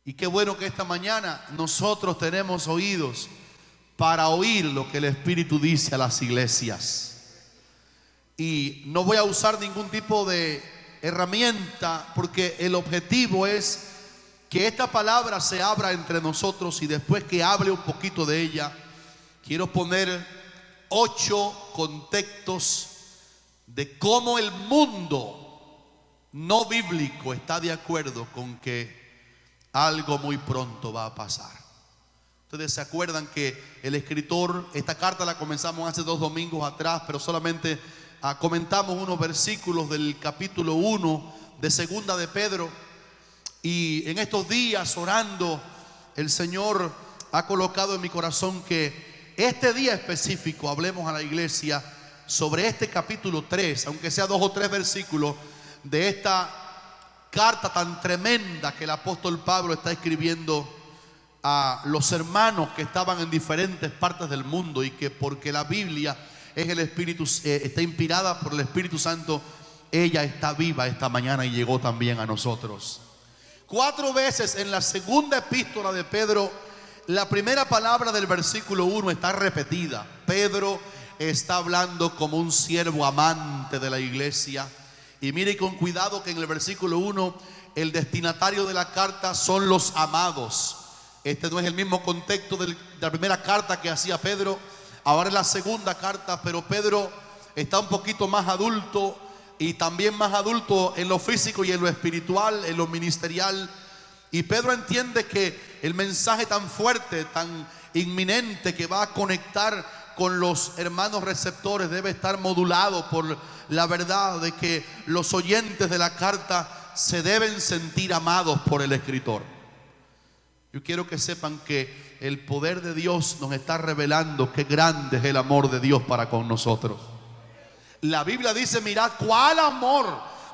Y qué bueno que esta mañana nosotros tenemos oídos para oír lo que el Espíritu dice a las iglesias. Y no voy a usar ningún tipo de herramienta, porque el objetivo es que esta palabra se abra entre nosotros, y después que hable un poquito de ella, quiero poner 8 contextos de cómo el mundo no bíblico está de acuerdo con que algo muy pronto va a pasar. Ustedes se acuerdan que el escritor, esta carta la comenzamos hace 2 domingos atrás, pero solamente comentamos unos versículos del capítulo 1 de Segunda de Pedro. Y en estos días orando, el Señor ha colocado en mi corazón que este día específico hablemos a la iglesia sobre este capítulo 3, aunque sea 2 o 3 versículos de esta carta tan tremenda que el apóstol Pablo está escribiendo a los hermanos que estaban en diferentes partes del mundo, y que porque la Biblia es el Espíritu, está inspirada por el Espíritu Santo, ella está viva esta mañana y llegó también a nosotros. 4 veces en la segunda epístola de Pedro, la primera palabra del versículo 1 está repetida. Pedro está hablando como un siervo amante de la iglesia. Y mire con cuidado que en el versículo 1 el destinatario de la carta son los amados. Este no es el mismo contexto de la primera carta que hacía Pedro. Ahora es la segunda carta, pero Pedro está un poquito más adulto, y también más adulto en lo físico y en lo espiritual, en lo ministerial. Y Pedro entiende que el mensaje tan fuerte, tan inminente, que va a conectar con los hermanos receptores, debe estar modulado por la verdad de que los oyentes de la carta se deben sentir amados por el escritor. Yo quiero que sepan que el poder de Dios nos está revelando qué grande es el amor de Dios para con nosotros. La Biblia dice: mirad cuál amor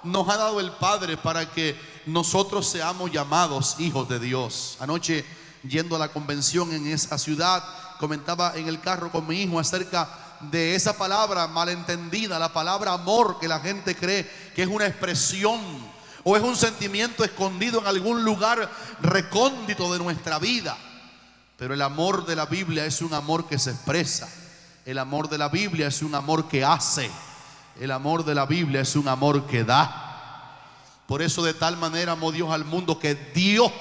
nos ha dado el Padre para que nosotros seamos llamados hijos de Dios. Anoche, yendo a la convención en esa ciudad, comentaba en el carro con mi hijo acerca de esa palabra malentendida, la palabra amor, que la gente cree que es una expresión o es un sentimiento escondido en algún lugar recóndito de nuestra vida. Pero el amor de la Biblia es un amor que se expresa. El amor de la Biblia es un amor que hace. El amor de la Biblia es un amor que da. Por eso de tal manera amó Dios al mundo que dio.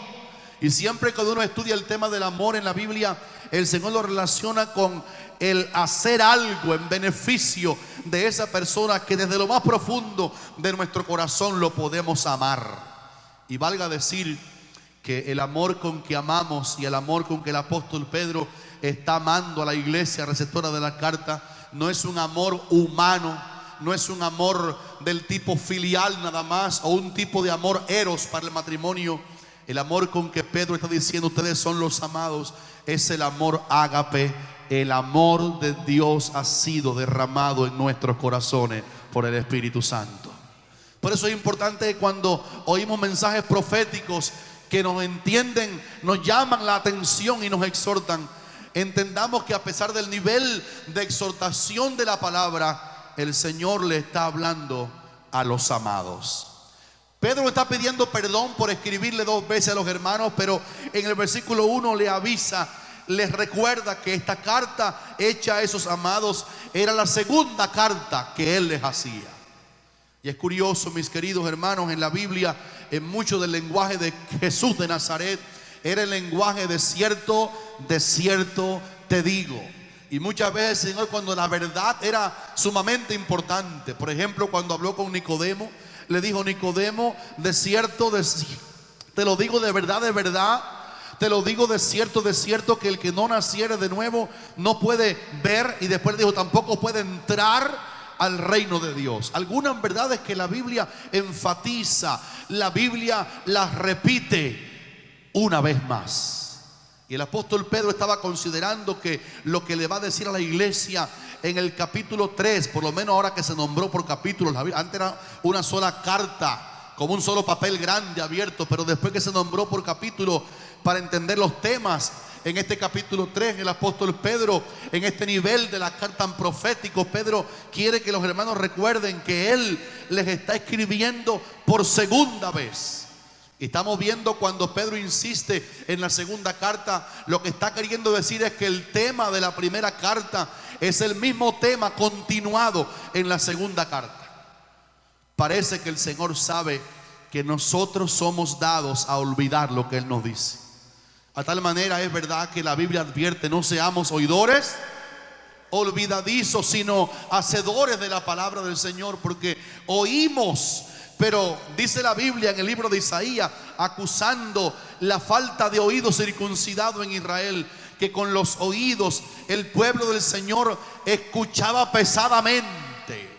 Y siempre que uno estudia el tema del amor en la Biblia, el Señor lo relaciona con el hacer algo en beneficio de esa persona que desde lo más profundo de nuestro corazón lo podemos amar. Y valga decir que el amor con que amamos y el amor con que el apóstol Pedro está amando a la iglesia receptora de la carta no es un amor humano, no es un amor del tipo filial nada más, o un tipo de amor eros para el matrimonio. El amor con que Pedro está diciendo ustedes son los amados es el amor ágape. El amor de Dios ha sido derramado en nuestros corazones por el Espíritu Santo. Por eso es importante cuando oímos mensajes proféticos que nos entienden, nos llaman la atención y nos exhortan, entendamos que a pesar del nivel de exhortación de la palabra, el Señor le está hablando a los amados. Pedro está pidiendo perdón por escribirle 2 veces a los hermanos, pero en el versículo 1 le avisa, les recuerda que esta carta hecha a esos amados era la segunda carta que él les hacía. Y es curioso, mis queridos hermanos, en la Biblia, en mucho del lenguaje de Jesús de Nazaret, era el lenguaje de cierto te digo. Y muchas veces el Señor, cuando la verdad era sumamente importante, por ejemplo, cuando habló con Nicodemo, le dijo: Nicodemo, de cierto, te lo digo de verdad, te lo digo de cierto, que el que no naciere de nuevo no puede ver, y después dijo, tampoco puede entrar al reino de Dios. Algunas verdades que la Biblia enfatiza, la Biblia las repite una vez más. Y el apóstol Pedro estaba considerando que lo que le va a decir a la iglesia en el capítulo 3, por lo menos ahora que se nombró por capítulos, antes era una sola carta, como un solo papel grande abierto, pero después que se nombró por capítulo para entender los temas, en este capítulo 3 el apóstol Pedro, en este nivel de la carta tan profético, Pedro quiere que los hermanos recuerden que él les está escribiendo por segunda vez. Estamos viendo cuando Pedro insiste en la segunda carta, lo que está queriendo decir es que el tema de la primera carta es el mismo tema continuado en la segunda carta. Parece que el Señor sabe que nosotros somos dados a olvidar lo que Él nos dice. A tal manera es verdad que la Biblia advierte: no seamos oidores olvidadizos, sino hacedores de la palabra del Señor, porque oímos. Pero dice la Biblia en el libro de Isaías, acusando la falta de oído circuncidado en Israel, que con los oídos el pueblo del Señor escuchaba pesadamente.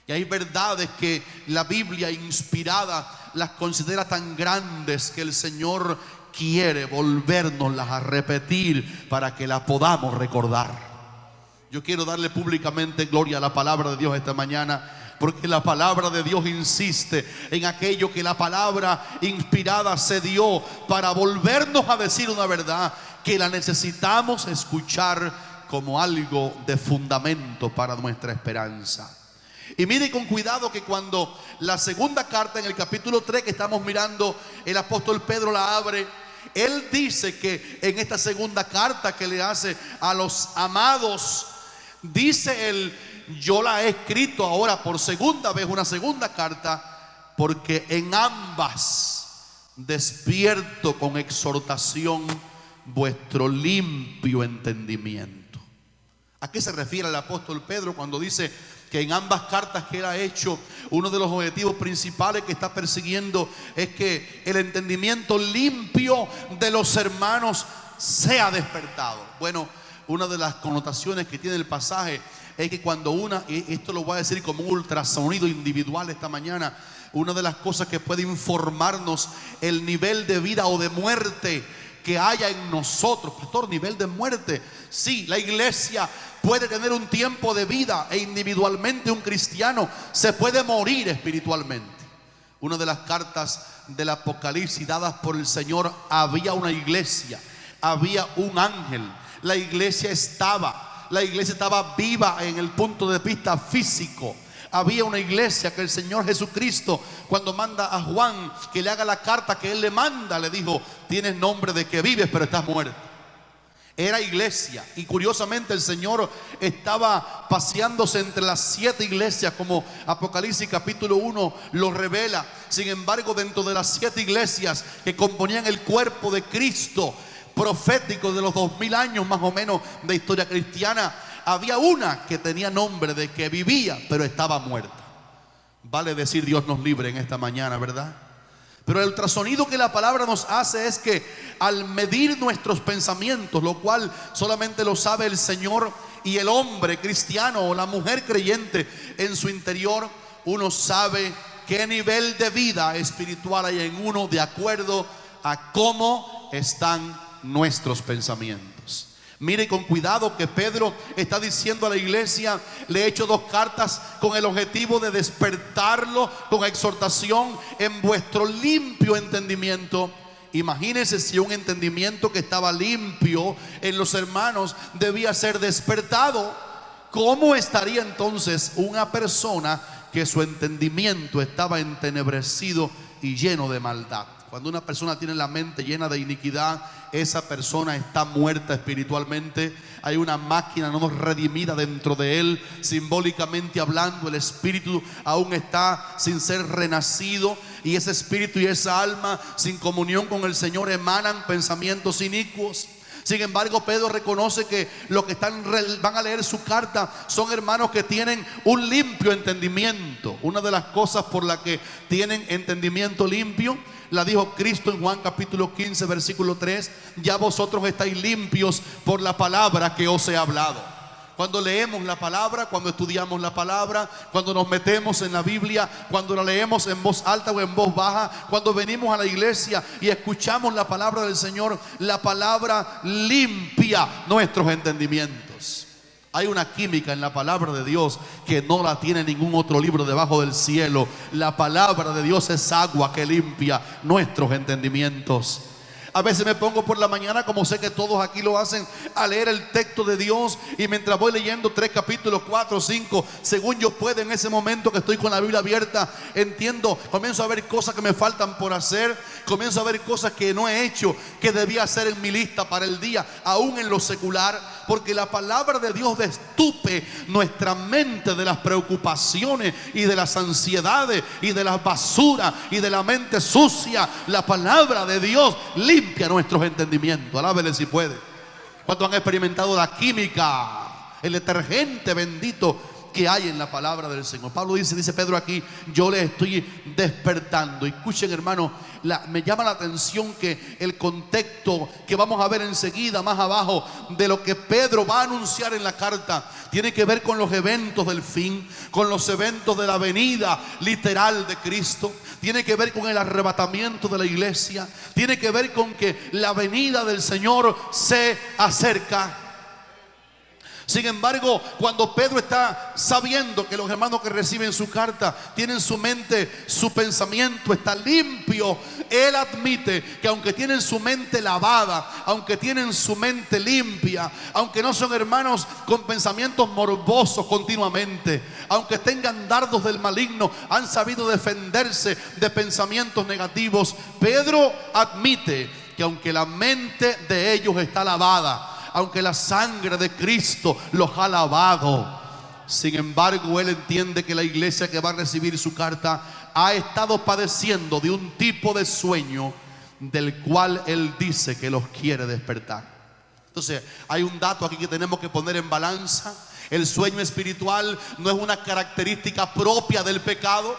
Y hay verdades que la Biblia inspirada las considera tan grandes que el Señor quiere volvernoslas a repetir para que las podamos recordar. Yo quiero darle públicamente gloria a la palabra de Dios esta mañana, porque la palabra de Dios insiste en aquello que la palabra inspirada se dio para volvernos a decir una verdad que la necesitamos escuchar como algo de fundamento para nuestra esperanza. Y mire con cuidado que cuando la segunda carta en el capítulo 3 que estamos mirando, el apóstol Pedro la abre, él dice que en esta segunda carta que le hace a los amados, dice él: yo la he escrito ahora por segunda vez, una segunda carta, porque en ambas despierto con exhortación vuestro limpio entendimiento. ¿A qué se refiere el apóstol Pedro cuando dice que en ambas cartas que él ha hecho, uno de los objetivos principales que está persiguiendo es que el entendimiento limpio de los hermanos sea despertado? Bueno, una de las connotaciones que tiene el pasaje es que cuando esto lo voy a decir como un ultrasonido individual esta mañana, una de las cosas que puede informarnos el nivel de vida o de muerte que haya en nosotros. Pastor, nivel de muerte. Sí, la iglesia puede tener un tiempo de vida e individualmente un cristiano se puede morir espiritualmente. Una de las cartas del Apocalipsis dadas por el Señor, había una iglesia, había un ángel. La iglesia estaba viva en el punto de vista físico. Había una iglesia que el Señor Jesucristo, cuando manda a Juan que le haga la carta que él le manda, le dijo: tienes nombre de que vives, pero estás muerto. Era iglesia. Y curiosamente el Señor estaba paseándose entre las 7 iglesias, como Apocalipsis capítulo 1 lo revela. Sin embargo, dentro de las 7 iglesias que componían el cuerpo de Cristo, profético de los 2000 años más o menos de historia cristiana, había una que tenía nombre de que vivía, pero estaba muerta. Vale decir, Dios nos libre en esta mañana, ¿verdad? Pero el ultrasonido que la palabra nos hace es que al medir nuestros pensamientos, lo cual solamente lo sabe el Señor y el hombre cristiano o la mujer creyente en su interior, uno sabe qué nivel de vida espiritual hay en uno de acuerdo a cómo están nuestros pensamientos. Mire con cuidado que Pedro está diciendo a la iglesia: le he hecho 2 cartas con el objetivo de despertarlo con exhortación en vuestro limpio entendimiento. Imagínense si un entendimiento que estaba limpio en los hermanos debía ser despertado. ¿Cómo estaría entonces una persona que su entendimiento estaba entenebrecido y lleno de maldad? Cuando una persona tiene la mente llena de iniquidad, esa persona está muerta espiritualmente. Hay una máquina no redimida dentro de él. Simbólicamente hablando, el espíritu aún está sin ser renacido, y ese espíritu y esa alma sin comunión con el Señor emanan pensamientos inicuos. Sin embargo, Pedro reconoce que los que van a leer su carta son hermanos que tienen un limpio entendimiento. Una de las cosas por las que tienen entendimiento limpio la dijo Cristo en Juan capítulo 15 versículo 3: ya vosotros estáis limpios por la palabra que os he hablado. Cuando leemos la palabra, cuando estudiamos la palabra, cuando nos metemos en la Biblia, cuando la leemos en voz alta o en voz baja, cuando venimos a la iglesia y escuchamos la palabra del Señor, la palabra limpia nuestros entendimientos. Hay una química en la palabra de Dios que no la tiene ningún otro libro debajo del cielo. La palabra de Dios es agua que limpia nuestros entendimientos. A veces me pongo por la mañana, como sé que todos aquí lo hacen, a leer el texto de Dios. Y mientras voy leyendo 3 capítulos, 4, 5, según yo pueda, en ese momento que estoy con la Biblia abierta, entiendo, comienzo a ver cosas que me faltan por hacer. Comienzo a ver cosas que no he hecho, que debía hacer en mi lista para el día, aún en lo secular. Porque la palabra de Dios destupe nuestra mente de las preocupaciones y de las ansiedades y de las basuras y de la mente sucia. La palabra de Dios limpia nuestros entendimientos. Alábele si puede. ¿Cuántos han experimentado la química, el detergente bendito que hay en la palabra del Señor? Pablo dice Pedro aquí, yo le estoy despertando. Escuchen, hermano, me llama la atención que el contexto que vamos a ver enseguida más abajo de lo que Pedro va a anunciar en la carta tiene que ver con los eventos del fin, con los eventos de la venida literal de Cristo. Tiene que ver con el arrebatamiento de la iglesia. Tiene que ver con que la venida del Señor se acerca. Sin embargo, cuando Pedro está sabiendo que los hermanos que reciben su carta tienen su mente, su pensamiento está limpio, él admite que aunque tienen su mente lavada, aunque tienen su mente limpia, aunque no son hermanos con pensamientos morbosos continuamente, aunque tengan dardos del maligno, han sabido defenderse de pensamientos negativos. Pedro admite que aunque la mente de ellos está lavada, aunque la sangre de Cristo los ha lavado, sin embargo, él entiende que la iglesia que va a recibir su carta ha estado padeciendo de un tipo de sueño del cual él dice que los quiere despertar. Entonces, hay un dato aquí que tenemos que poner en balanza. El sueño espiritual no es una característica propia del pecado.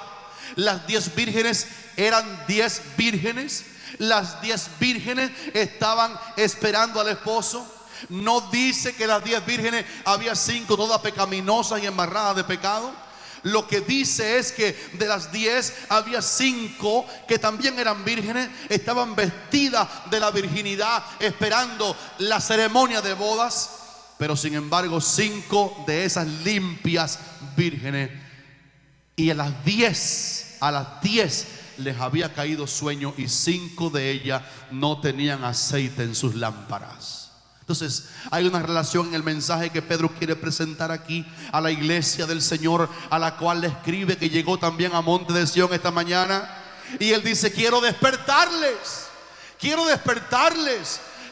Las 10 vírgenes eran 10 vírgenes. Las 10 vírgenes estaban esperando al esposo. No dice que las 10 vírgenes había 5 todas pecaminosas y embarradas de pecado. Lo que dice es que de las 10 había 5 que también eran vírgenes, estaban vestidas de la virginidad, esperando la ceremonia de bodas. Pero sin embargo 5 de esas limpias vírgenes, y a las 10 les había caído sueño, y 5 de ellas no tenían aceite en sus lámparas. Entonces hay una relación en el mensaje que Pedro quiere presentar aquí a la iglesia del Señor, a la cual le escribe, que llegó también a Monte de Sión esta mañana. Y él dice, quiero despertarles.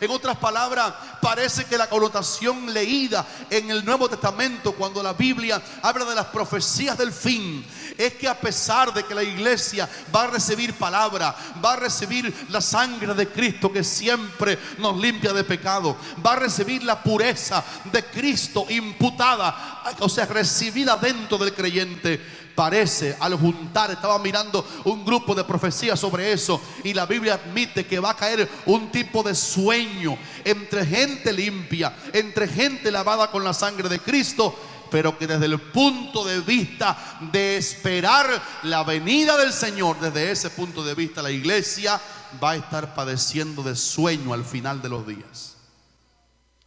En otras palabras, parece que la connotación leída en el Nuevo Testamento, cuando la Biblia habla de las profecías del fin, es que a pesar de que la iglesia va a recibir palabra, va a recibir la sangre de Cristo que siempre nos limpia de pecado, va a recibir la pureza de Cristo imputada, o sea, recibida dentro del creyente. Parece, al juntar, estaba mirando un grupo de profecías sobre eso, y la Biblia admite que va a caer un tipo de sueño entre gente limpia, entre gente lavada con la sangre de Cristo, pero que desde el punto de vista de esperar la venida del Señor, desde ese punto de vista la iglesia va a estar padeciendo de sueño al final de los días.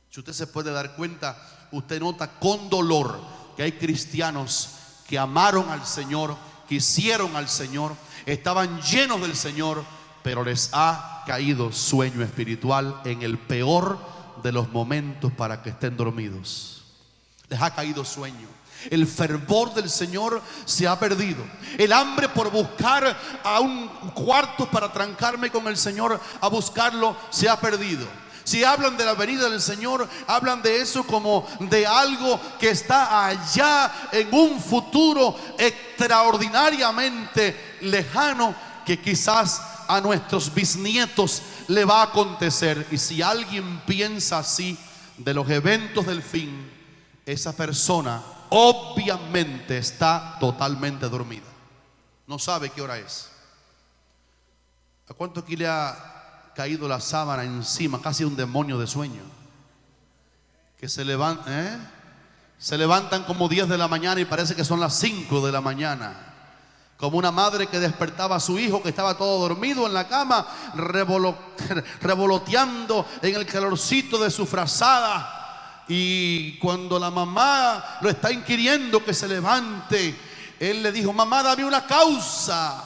Si usted se puede dar cuenta, usted nota con dolor que hay cristianos que amaron al Señor, quisieron al Señor, estaban llenos del Señor, pero les ha caído sueño espiritual en el peor de los momentos para que estén dormidos. Les ha caído sueño. El fervor del Señor se ha perdido. El hambre por buscar a un cuarto para trancarme con el Señor, a buscarlo, se ha perdido. Si hablan de la venida del Señor, hablan de eso como de algo que está allá en un futuro extraordinariamente lejano, que quizás a nuestros bisnietos le va a acontecer. Y si alguien piensa así de los eventos del fin, esa persona obviamente está totalmente dormida. No sabe qué hora es. ¿A cuánto aquí le ha caído la sábana encima? Casi un demonio de sueño. Que se levantan, se levantan como 10 de la mañana y parece que son las 5 de la mañana. Como una madre que despertaba a su hijo que estaba todo dormido en la cama, revoloteando en el calorcito de su frazada. Y cuando la mamá lo está inquiriendo que se levante, él le dijo: mamá, dame una causa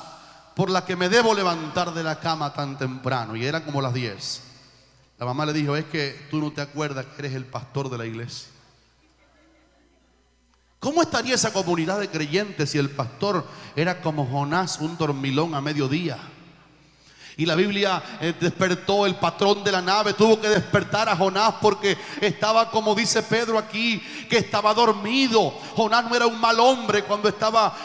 por la que me debo levantar de la cama tan temprano. Y eran como las 10. La mamá le dijo: es que tú no te acuerdas que eres el pastor de la iglesia. ¿Cómo estaría esa comunidad de creyentes si el pastor era como Jonás, un dormilón a mediodía? Y la Biblia despertó el patrón de la nave, tuvo que despertar a Jonás porque estaba, como dice Pedro aquí, que estaba dormido. Jonás no era un mal hombre cuando estaba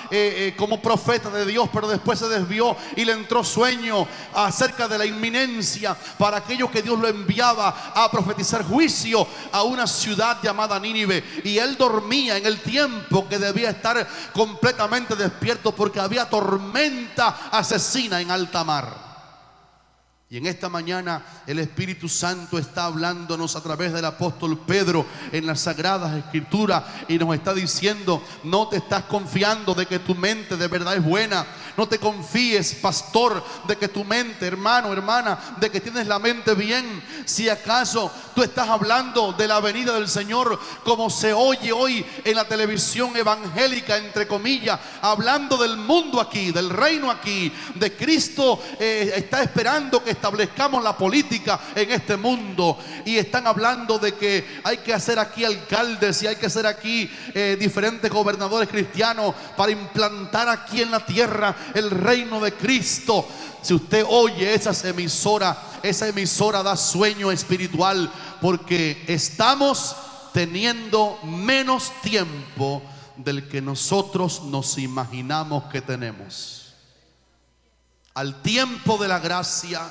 como profeta de Dios, pero después se desvió y le entró sueño acerca de la inminencia para aquello que Dios lo enviaba a profetizar juicio a una ciudad llamada Nínive. Y él dormía en el tiempo que debía estar completamente despierto porque había tormenta asesina en alta mar. Y en esta mañana el Espíritu Santo está hablándonos a través del apóstol Pedro en las Sagradas Escrituras y nos está diciendo: no te estás confiando de que tu mente de verdad es buena. No te confíes, pastor, de que tu mente, hermano, hermana, de que tienes la mente bien. Si acaso tú estás hablando de la venida del Señor como se oye hoy en la televisión evangélica, entre comillas, hablando del mundo aquí, del reino aquí, de Cristo, está esperando que establezcamos la política en este mundo. Y están hablando de que hay que hacer aquí alcaldes y hay que hacer aquí diferentes gobernadores cristianos para implantar aquí en la tierra el reino de Cristo. Si usted oye esa emisora da sueño espiritual, porque estamos teniendo menos tiempo del que nosotros nos imaginamos que tenemos. Al tiempo de la gracia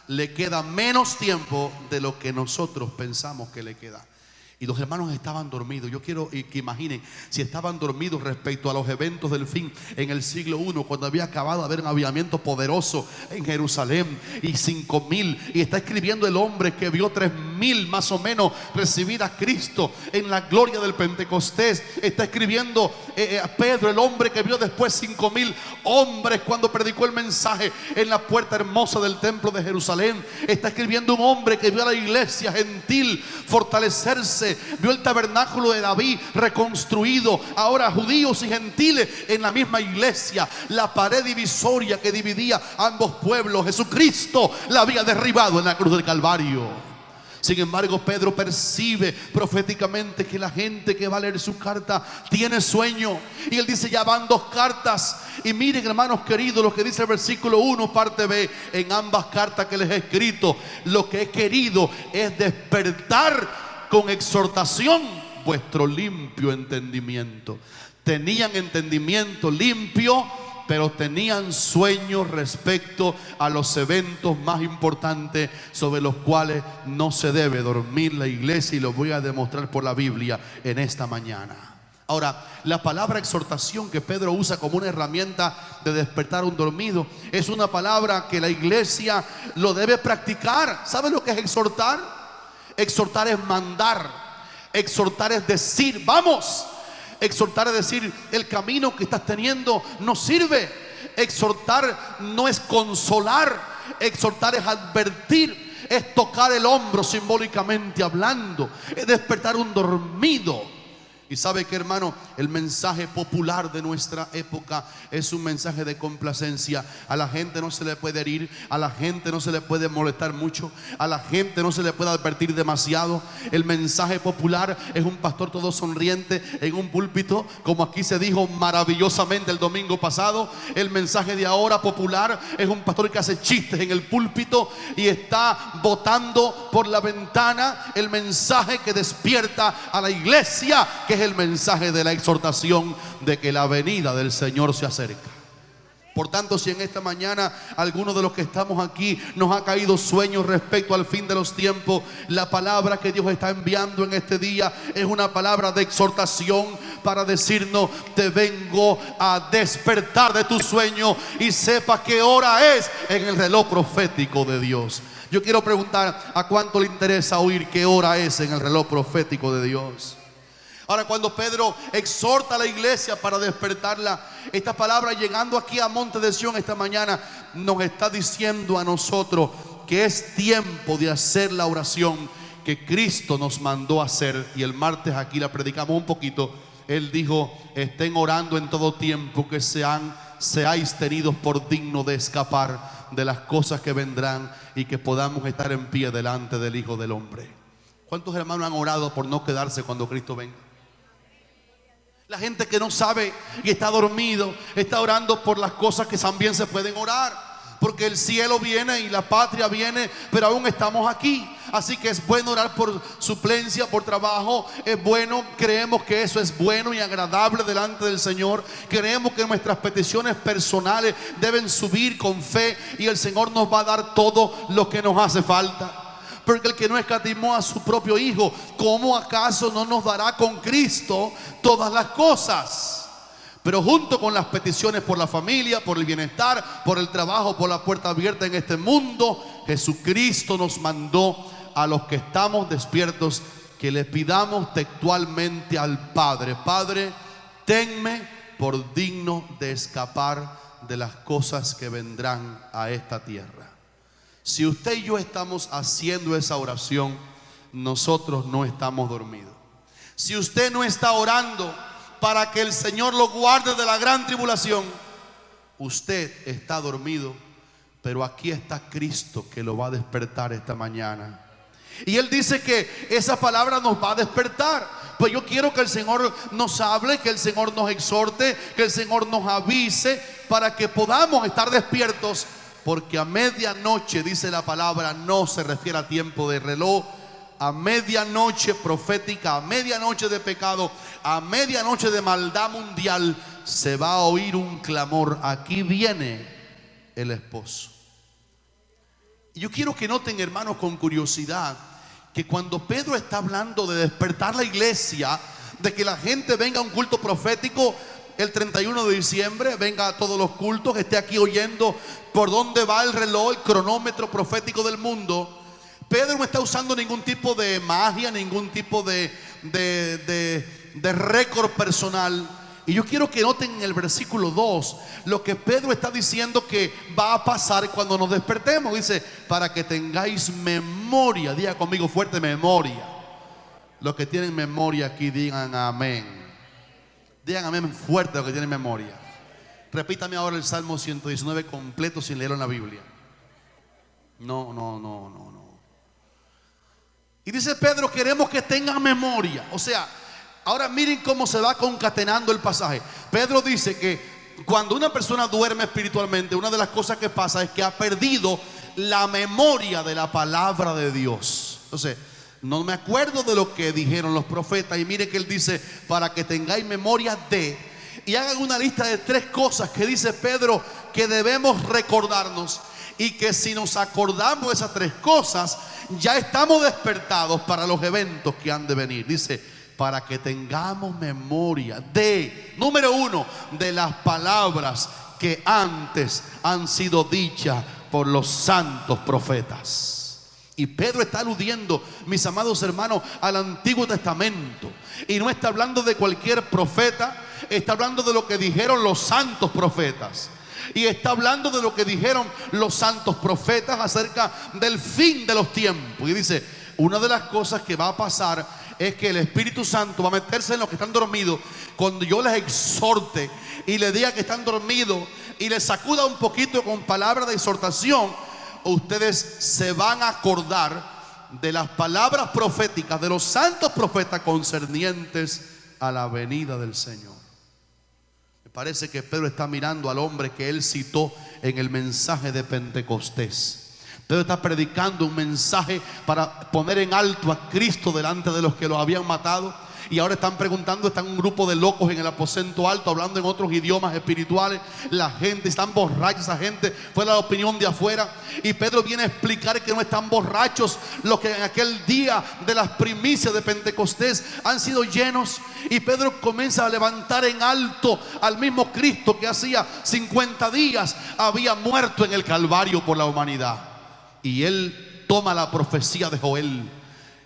le queda menos tiempo de lo que nosotros pensamos que le queda. Y los hermanos estaban dormidos. Yo quiero que imaginen si estaban dormidos respecto a los eventos del fin en el siglo I, cuando había acabado de haber un avivamiento poderoso en Jerusalén y 5,000. Y está escribiendo el hombre que vio 3,000 más o menos recibir a Cristo en la gloria del Pentecostés. Está escribiendo a Pedro, el hombre que vio después 5,000 hombres cuando predicó el mensaje en la puerta hermosa del templo de Jerusalén. Está escribiendo un hombre que vio a la iglesia gentil fortalecerse. Vio el tabernáculo de David reconstruido, ahora judíos y gentiles en la misma iglesia. La pared divisoria que dividía ambos pueblos, Jesucristo la había derribado en la cruz del Calvario. Sin embargo, Pedro percibe proféticamente que la gente que va a leer su carta tiene sueño. Y él dice: ya van 2 cartas. Y miren, hermanos queridos, lo que dice el versículo 1, parte B: en ambas cartas que les he escrito, lo que he querido es despertar con exhortación vuestro limpio entendimiento. Tenían entendimiento limpio, pero tenían sueños respecto a los eventos más importantes sobre los cuales no se debe dormir la iglesia, y lo voy a demostrar por la Biblia en esta mañana. Ahora, la palabra exhortación que Pedro usa como una herramienta de despertar un dormido es una palabra que la iglesia lo debe practicar. ¿Sabe lo que es exhortar? Exhortar es mandar. Exhortar es decir: vamos. Exhortar es decir: el camino que estás teniendo no sirve. Exhortar no es consolar. Exhortar es advertir. Es tocar el hombro, simbólicamente hablando. Es despertar un dormido. Y sabe que, hermano, el mensaje popular de nuestra época es un mensaje de complacencia. A la gente no se le puede herir, a la gente no se le puede molestar mucho, a la gente no se le puede advertir demasiado. El mensaje popular es un pastor todo sonriente en un púlpito, como aquí se dijo maravillosamente el domingo pasado. El mensaje de ahora popular es un pastor que hace chistes en el púlpito y está botando por la ventana el mensaje que despierta a la iglesia, que es el mensaje de la exhortación de que la venida del Señor se acerca. Por tanto, si en esta mañana alguno de los que estamos aquí nos ha caído sueño respecto al fin de los tiempos, la palabra que Dios está enviando en este día es una palabra de exhortación para decirnos: te vengo a despertar de tu sueño y sepa qué hora es en el reloj profético de Dios. Yo quiero preguntar: ¿a cuánto le interesa oír qué hora es en el reloj profético de Dios? Ahora, cuando Pedro exhorta a la iglesia para despertarla, esta palabra, llegando aquí a Monte de Sión esta mañana, nos está diciendo a nosotros que es tiempo de hacer la oración que Cristo nos mandó a hacer. Y el martes aquí la predicamos un poquito. Él dijo: estén orando en todo tiempo, que sean seáis tenidos por digno de escapar de las cosas que vendrán y que podamos estar en pie delante del Hijo del Hombre. ¿Cuántos hermanos han orado por no quedarse cuando Cristo venga? La gente que no sabe y está dormido, está orando por las cosas que también se pueden orar. Porque el cielo viene y la patria viene, pero aún estamos aquí. Así que es bueno orar por suplencia, por trabajo. Es bueno, creemos que eso es bueno y agradable delante del Señor. Creemos que nuestras peticiones personales deben subir con fe y el Señor nos va a dar todo lo que nos hace falta. Porque el que no escatimó a su propio Hijo, ¿cómo acaso no nos dará con Cristo todas las cosas? Pero junto con las peticiones por la familia, por el bienestar, por el trabajo, por la puerta abierta en este mundo, Jesucristo nos mandó a los que estamos despiertos que le pidamos textualmente al Padre: Padre, tenme por digno de escapar de las cosas que vendrán a esta tierra. Si usted y yo estamos haciendo esa oración, nosotros no estamos dormidos. Si usted no está orando para que el Señor lo guarde de la gran tribulación, usted está dormido. Pero aquí está Cristo que lo va a despertar esta mañana. Y Él dice que esa palabra nos va a despertar. Pues yo quiero que el Señor nos hable, que el Señor nos exhorte, que el Señor nos avise para que podamos estar despiertos. Porque a medianoche, dice la palabra, no se refiere a tiempo de reloj. A medianoche profética, a medianoche de pecado, a medianoche de maldad mundial, se va a oír un clamor: aquí viene el esposo. Y yo quiero que noten, hermanos, con curiosidad, que cuando Pedro está hablando de despertar la iglesia, de que la gente venga a un culto profético el 31 de diciembre, venga a todos los cultos, que esté aquí oyendo por dónde va el reloj, el cronómetro profético del mundo, Pedro no está usando ningún tipo de magia, ningún tipo de récord personal. Y yo quiero que noten en el versículo 2 lo que Pedro está diciendo que va a pasar cuando nos despertemos. Dice: para que tengáis memoria. Diga conmigo fuerte: memoria. Los que tienen memoria aquí digan amén. Digan amén fuerte los que tienen memoria. Repítame ahora el Salmo 119 completo sin leerlo en la Biblia. No. Y dice Pedro: queremos que tengan memoria. O sea, ahora miren cómo se va concatenando el pasaje. Pedro dice que cuando una persona duerme espiritualmente, una de las cosas que pasa es que ha perdido la memoria de la palabra de Dios. Entonces, no me acuerdo de lo que dijeron los profetas. Y mire que él dice: para que tengáis memoria de. Y hagan una lista de 3 cosas que dice Pedro que debemos recordarnos. Y que si nos acordamos de esas 3 cosas, ya estamos despertados para los eventos que han de venir. Dice: para que tengamos memoria de, número 1, de las palabras que antes han sido dichas por los santos profetas. Y Pedro está aludiendo, mis amados hermanos, al Antiguo Testamento. Y no está hablando de cualquier profeta, está hablando de lo que dijeron los santos profetas. Y está hablando de lo que dijeron los santos profetas acerca del fin de los tiempos. Y dice: una de las cosas que va a pasar es que el Espíritu Santo va a meterse en los que están dormidos. Cuando yo les exhorte y les diga que están dormidos y les sacuda un poquito con palabras de exhortación, ustedes se van a acordar de las palabras proféticas de los santos profetas concernientes a la venida del Señor. Parece que Pedro está mirando al hombre que él citó en el mensaje de Pentecostés. Pedro está predicando un mensaje para poner en alto a Cristo delante de los que los habían matado. Y ahora están preguntando, están un grupo de locos en el aposento alto hablando en otros idiomas espirituales. La gente, están borrachos, esa gente fue la opinión de afuera. Y Pedro viene a explicar que no están borrachos los que en aquel día de las primicias de Pentecostés han sido llenos. Y Pedro comienza a levantar en alto al mismo Cristo que hacía 50 días había muerto en el Calvario por la humanidad. Y él toma la profecía de Joel.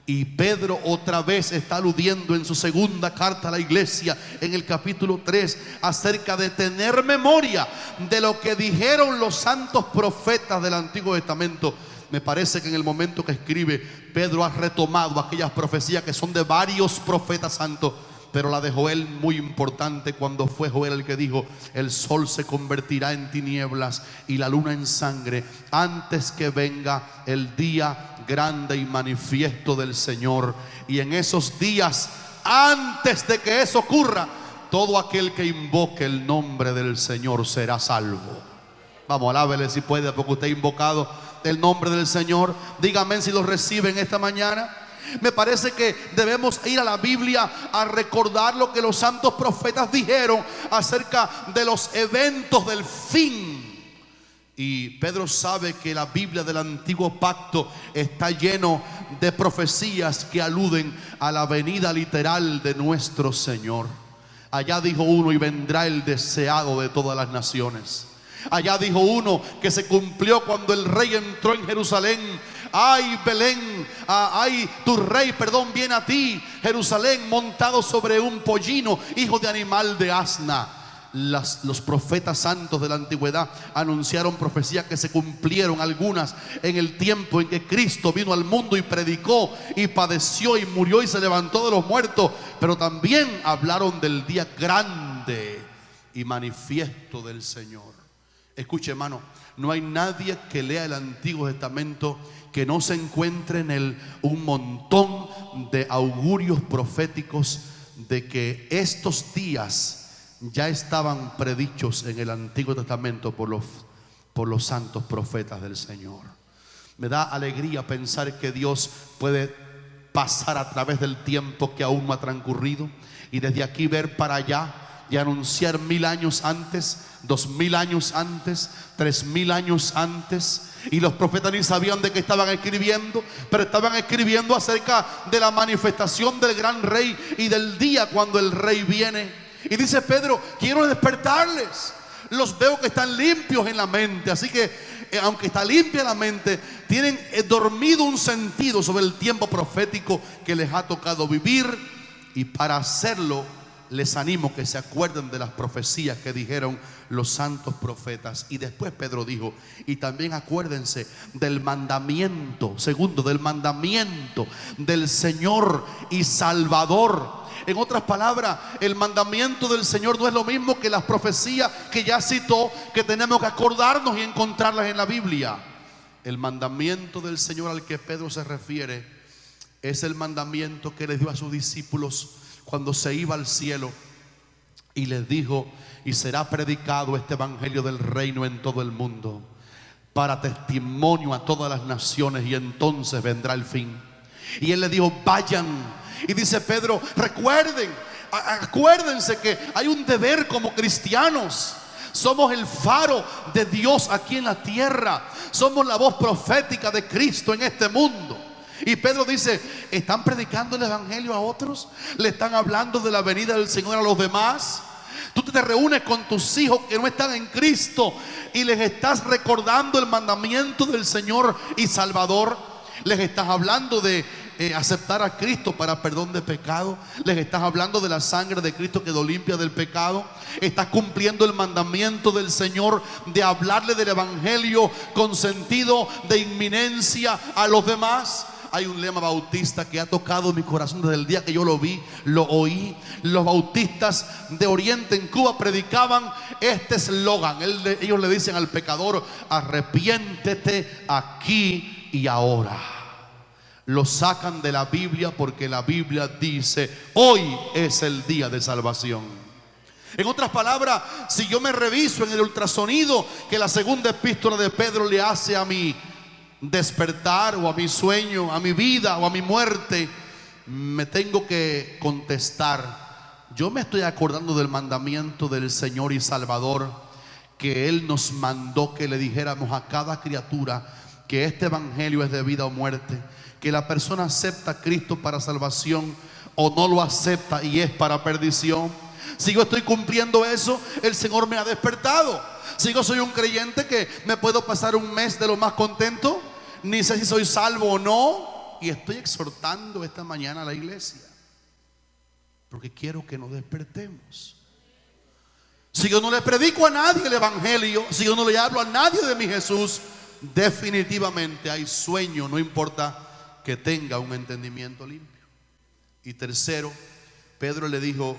Y Pedro otra vez está aludiendo en su segunda carta a la iglesia, en el capítulo 3, acerca de tener memoria de lo que dijeron los santos profetas del Antiguo Testamento. Me parece que en el momento que escribe, Pedro ha retomado aquellas profecías que son de varios profetas santos. pero la de Joel muy importante, cuando fue Joel el que dijo: el sol se convertirá en tinieblas y la luna en sangre antes que venga el día grande y manifiesto del Señor. Y en esos días, antes de que eso ocurra, todo aquel que invoque el nombre del Señor será salvo. Vamos, alábele si puede, porque usted ha invocado el nombre del Señor. Dígame si lo reciben esta mañana. Me parece que debemos ir a la Biblia a recordar lo que los santos profetas dijeron acerca de los eventos del fin. Y Pedro sabe que la Biblia del antiguo pacto está lleno de profecías que aluden a la venida literal de nuestro Señor. Allá dijo uno: y vendrá el deseado de todas las naciones. Allá dijo uno que se cumplió cuando el rey entró en Jerusalén: ay Belén, ay tu rey, viene a ti, Jerusalén, montado sobre un pollino, hijo de animal de asna. Los profetas santos de la antigüedad anunciaron profecías que se cumplieron, algunas en el tiempo en que Cristo vino al mundo y predicó y padeció y murió y se levantó de los muertos, pero también hablaron del día grande y manifiesto del Señor. Escuche, hermano, no hay nadie que lea el Antiguo Testamento que no se encuentre en él un montón de augurios proféticos de que estos días ya estaban predichos en el Antiguo Testamento por los santos profetas del Señor. Me da alegría pensar que Dios puede pasar a través del tiempo que aún no ha transcurrido y desde aquí ver para allá y anunciar 1000 años antes, 2000 años antes, 3000 años antes. Y los profetas ni sabían de qué estaban escribiendo, pero estaban escribiendo acerca de la manifestación del gran rey y del día cuando el rey viene. Y dice Pedro: quiero despertarles. Los veo que están limpios en la mente. Así que aunque está limpia la mente, tienen dormido un sentido sobre el tiempo profético que les ha tocado vivir. Y para hacerlo, les animo que se acuerden de las profecías que dijeron los santos profetas. Y después Pedro dijo: y también acuérdense del mandamiento, segundo, del mandamiento del Señor y Salvador. En otras palabras, el mandamiento del Señor no es lo mismo que las profecías que ya citó, que tenemos que acordarnos y encontrarlas en la Biblia. El mandamiento del Señor al que Pedro se refiere es el mandamiento que les dio a sus discípulos cuando se iba al cielo y les dijo: y será predicado este evangelio del reino en todo el mundo para testimonio a todas las naciones, y entonces vendrá el fin. Y él les dijo: vayan. Y dice Pedro: recuerden, acuérdense que hay un deber como cristianos. Somos el faro de Dios aquí en la tierra. Somos la voz profética de Cristo en este mundo. Y Pedro dice: ¿están predicando el evangelio a otros? ¿Le están hablando de la venida del Señor a los demás? Tú te reúnes con tus hijos que no están en Cristo y les estás recordando el mandamiento del Señor y Salvador. Les estás hablando de aceptar a Cristo para perdón de pecado. Les estás hablando de la sangre de Cristo que lo limpia del pecado. Estás cumpliendo el mandamiento del Señor de hablarle del evangelio con sentido de inminencia a los demás. Hay un lema bautista que ha tocado mi corazón desde el día que yo lo vi, lo oí. Los bautistas de Oriente en Cuba predicaban este eslogan. Ellos le dicen al pecador: arrepiéntete aquí y ahora. Lo sacan de la Biblia porque la Biblia dice: hoy es el día de salvación. En otras palabras, si yo me reviso en el ultrasonido que la segunda epístola de Pedro le hace a mi despertar, o a mi sueño, a mi vida o a mi muerte, me tengo que contestar: yo me estoy acordando del mandamiento del Señor y Salvador, que Él nos mandó que le dijéramos a cada criatura que este evangelio es de vida o muerte, que la persona acepta a Cristo para salvación o no lo acepta y es para perdición. Si yo estoy cumpliendo eso, el Señor me ha despertado. Si yo soy un creyente que me puedo pasar un mes de lo más contento, ni sé si soy salvo o no, y estoy exhortando esta mañana a la iglesia porque quiero que nos despertemos. Si yo no le predico a nadie el evangelio, si yo no le hablo a nadie de mi Jesús, definitivamente hay sueño, no importa que tenga un entendimiento limpio. Y tercero, Pedro le dijo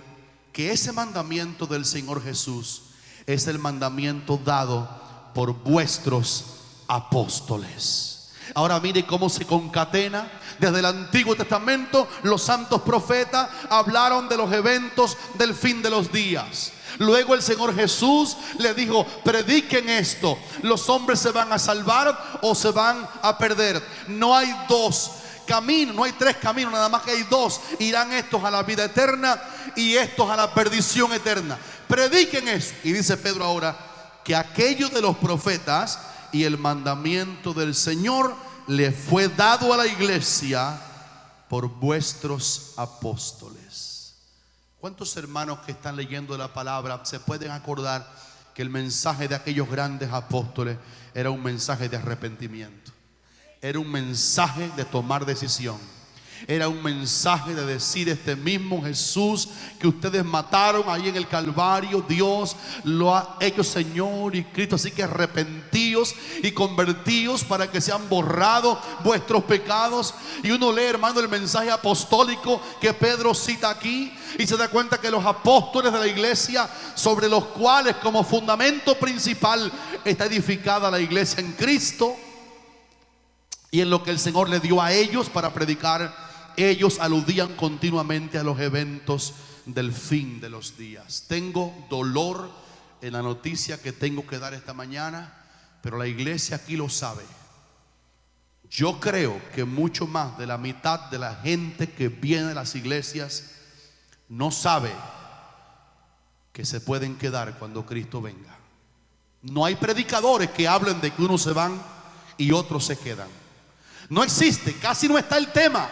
que ese mandamiento del Señor Jesús es el mandamiento dado por vuestros apóstoles. Ahora mire cómo se concatena. Desde el Antiguo Testamento los santos profetas hablaron de los eventos del fin de los días. Luego el Señor Jesús le dijo: prediquen esto, los hombres se van a salvar o se van a perder. No hay dos caminos, no hay tres caminos, nada más que hay dos. Irán estos a la vida eterna y estos a la perdición eterna. Prediquen eso. Y dice Pedro ahora que aquello de los profetas y el mandamiento del Señor le fue dado a la iglesia por vuestros apóstoles. ¿Cuántos hermanos que están leyendo la palabra se pueden acordar que el mensaje de aquellos grandes apóstoles era un mensaje de arrepentimiento? Era un mensaje de tomar decisión. Era un mensaje de decir: este mismo Jesús que ustedes mataron ahí en el Calvario, Dios lo ha hecho Señor y Cristo. Así que arrepentíos y convertíos para que sean borrados vuestros pecados. Y uno lee, hermano, el mensaje apostólico que Pedro cita aquí y se da cuenta que los apóstoles de la iglesia, sobre los cuales como fundamento principal está edificada la iglesia en Cristo y en lo que el Señor le dio a ellos para predicar, ellos aludían continuamente a los eventos del fin de los días. Tengo dolor en la noticia que tengo que dar esta mañana, pero la iglesia aquí lo sabe. Yo creo que mucho más de la mitad de la gente que viene a las iglesias no sabe que se pueden quedar cuando Cristo venga. No hay predicadores que hablen de que unos se van y otros se quedan. No existe, casi no está el tema.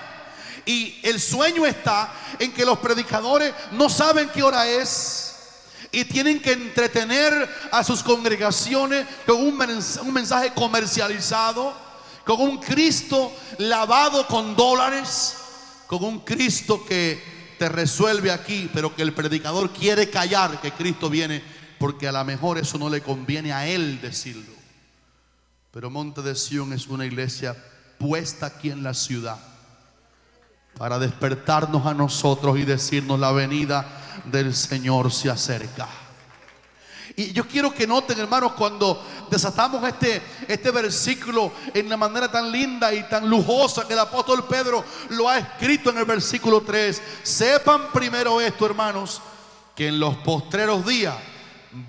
Y el sueño está en que los predicadores no saben qué hora es y tienen que entretener a sus congregaciones con un mensaje comercializado, con un Cristo lavado con dólares, con un Cristo que te resuelve aquí, pero que el predicador quiere callar que Cristo viene, porque a lo mejor eso no le conviene a él decirlo. Pero Monte de Sión es una iglesia puesta aquí en la ciudad para despertarnos a nosotros y decirnos: la venida del Señor se acerca. Y yo quiero que noten, hermanos, cuando desatamos este versículo en la manera tan linda y tan lujosa que el apóstol Pedro lo ha escrito en el versículo 3. Sepan primero esto, hermanos, que en los postreros días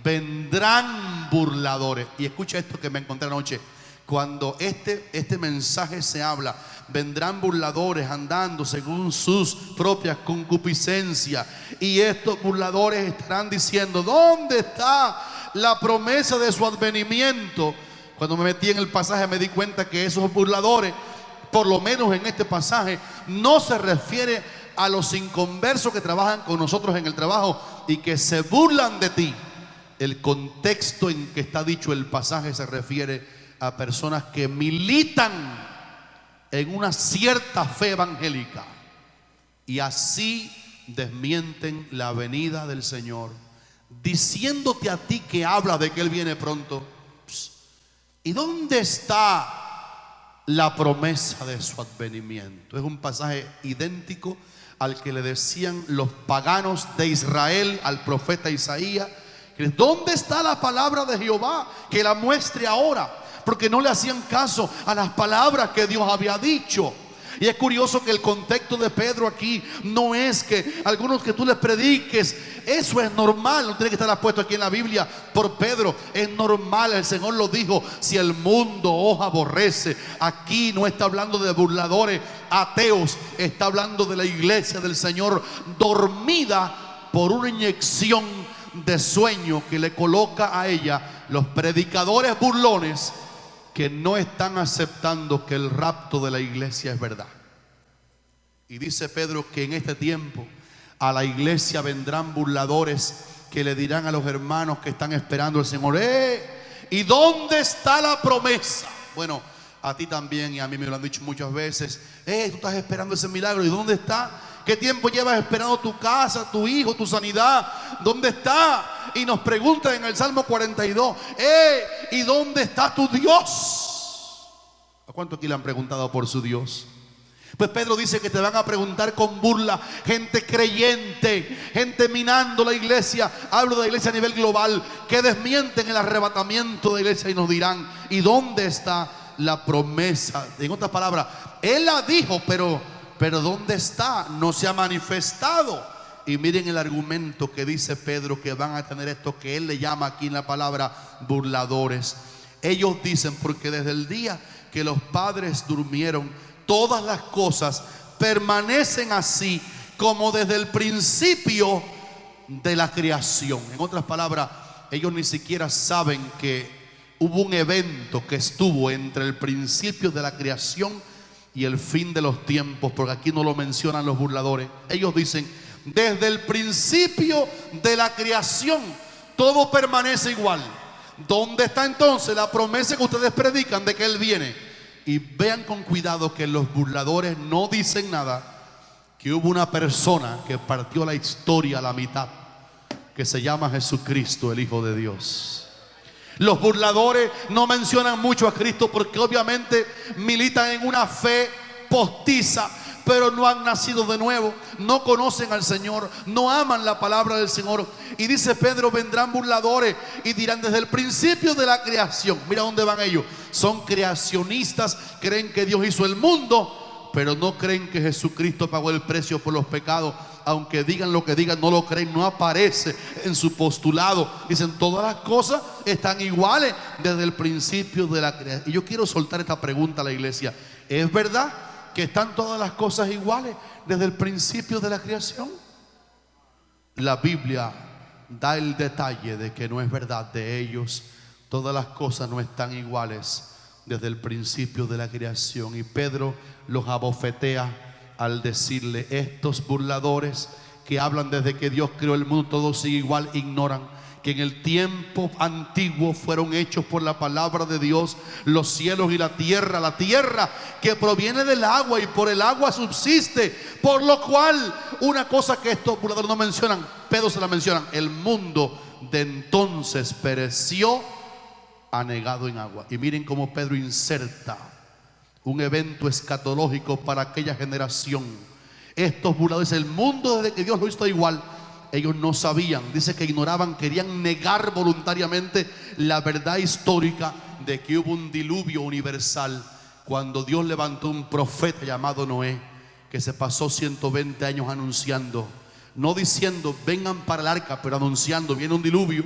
vendrán burladores. Y escucha esto que me encontré anoche. Cuando este mensaje se habla, vendrán burladores andando según sus propias concupiscencias. Y estos burladores estarán diciendo: ¿dónde está la promesa de su advenimiento? Cuando me metí en el pasaje me di cuenta que esos burladores, por lo menos en este pasaje, no se refiere a los inconversos que trabajan con nosotros en el trabajo y que se burlan de ti. El contexto en que está dicho el pasaje se refiere a personas que militan en una cierta fe evangélica y así desmienten la venida del Señor, diciéndote a ti que habla de que Él viene pronto. ¿Y dónde está la promesa de su advenimiento? Es un pasaje idéntico al que le decían los paganos de Israel al profeta Isaías: ¿dónde está la palabra de Jehová? Que la muestre ahora. Porque no le hacían caso a las palabras que Dios había dicho. Y es curioso que el contexto de Pedro aquí no es que algunos que tú les prediques, eso es normal, no tiene que estar apuesto aquí en la Biblia por Pedro, es normal, el Señor lo dijo: si el mundo os aborrece. Aquí no está hablando de burladores ateos, está hablando de la iglesia del Señor dormida por una inyección de sueño que le coloca a ella los predicadores burlones que no están aceptando que el rapto de la iglesia es verdad. Y dice Pedro que en este tiempo a la iglesia vendrán burladores que le dirán a los hermanos que están esperando al Señor: ¿y dónde está la promesa? Bueno, a ti también y a mí me lo han dicho muchas veces: tú estás esperando ese milagro, ¿y dónde está? ¿Qué tiempo llevas esperando tu casa, tu hijo, tu sanidad? ¿Dónde está? Y nos preguntan en el Salmo 42: ¿y dónde está tu Dios? ¿A cuánto aquí le han preguntado por su Dios? Pues Pedro dice que te van a preguntar con burla, gente creyente, gente minando la iglesia. Hablo de la iglesia a nivel global, que desmienten el arrebatamiento de la iglesia y nos dirán: ¿y dónde está la promesa? En otras palabras, él la dijo, pero ¿dónde está? No se ha manifestado. Y miren el argumento que dice Pedro, que van a tener esto que él le llama aquí en la palabra burladores. Ellos dicen: porque desde el día que los padres durmieron, todas las cosas permanecen así como desde el principio de la creación. En otras palabras, ellos ni siquiera saben que hubo un evento que estuvo entre el principio de la creación y el fin de los tiempos, porque aquí no lo mencionan los burladores. Ellos dicen: desde el principio de la creación todo permanece igual. ¿Dónde está entonces la promesa que ustedes predican de que Él viene? Y vean con cuidado que los burladores no dicen nada, que hubo una persona que partió la historia a la mitad, que se llama Jesucristo, el Hijo de Dios. Los burladores no mencionan mucho a Cristo porque obviamente militan en una fe postiza, pero no han nacido de nuevo, no conocen al Señor, no aman la palabra del Señor. Y dice Pedro: vendrán burladores y dirán: desde el principio de la creación. Mira dónde van ellos. Son creacionistas, creen que Dios hizo el mundo, pero no creen que Jesucristo pagó el precio por los pecados. Aunque digan lo que digan, no lo creen, no aparece en su postulado. Dicen: todas las cosas están iguales desde el principio de la creación. Y yo quiero soltar esta pregunta a la iglesia: ¿es verdad que están todas las cosas iguales desde el principio de la creación? La Biblia da el detalle de que no es verdad de ellos. Todas las cosas no están iguales desde el principio de la creación. Y Pedro los abofetea al decirle: estos burladores que hablan desde que Dios creó el mundo todo sigue igual, ignoran que en el tiempo antiguo fueron hechos por la palabra de Dios los cielos y la tierra que proviene del agua y por el agua subsiste, por lo cual una cosa que estos burladores no mencionan, Pedro se la menciona: el mundo de entonces pereció anegado en agua. Y miren cómo Pedro inserta un evento escatológico para aquella generación. Estos burladores, el mundo desde que Dios lo hizo igual. Ellos no sabían, dice que ignoraban, querían negar voluntariamente la verdad histórica de que hubo un diluvio universal cuando Dios levantó un profeta llamado Noé, que se pasó 120 años anunciando, no diciendo vengan para el arca, pero anunciando: viene un diluvio,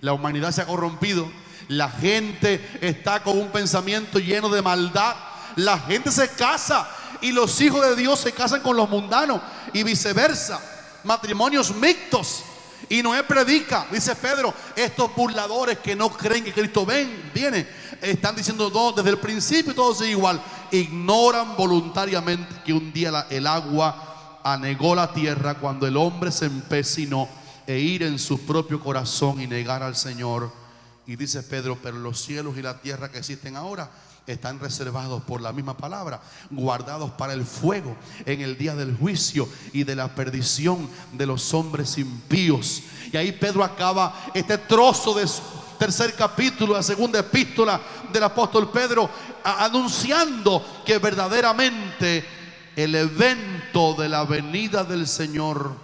la humanidad se ha corrompido, la gente está con un pensamiento lleno de maldad, la gente se casa y los hijos de Dios se casan con los mundanos y viceversa, matrimonios mixtos. Y Noé predica, dice Pedro: estos burladores que no creen que Cristo viene, están diciendo: no, desde el principio todo sigue igual. Ignoran voluntariamente que un día el agua anegó la tierra cuando el hombre se empecinó e ir en su propio corazón y negar al Señor. Y dice Pedro: pero los cielos y la tierra que existen ahora están reservados por la misma palabra, guardados para el fuego en el día del juicio y de la perdición de los hombres impíos. Y ahí Pedro acaba este trozo de su tercer capítulo, la segunda epístola del apóstol Pedro, anunciando que verdaderamente el evento de la venida del Señor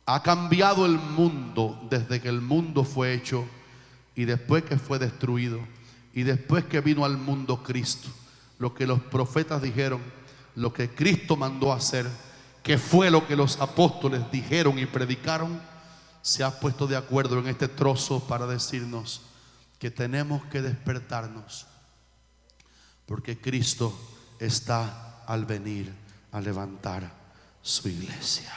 ha cambiado el mundo desde que el mundo fue hecho y después que fue destruido. Y después que vino al mundo Cristo, lo que los profetas dijeron, lo que Cristo mandó hacer, que fue lo que los apóstoles dijeron y predicaron, se ha puesto de acuerdo en este trozo para decirnos que tenemos que despertarnos, porque Cristo está al venir a levantar su iglesia.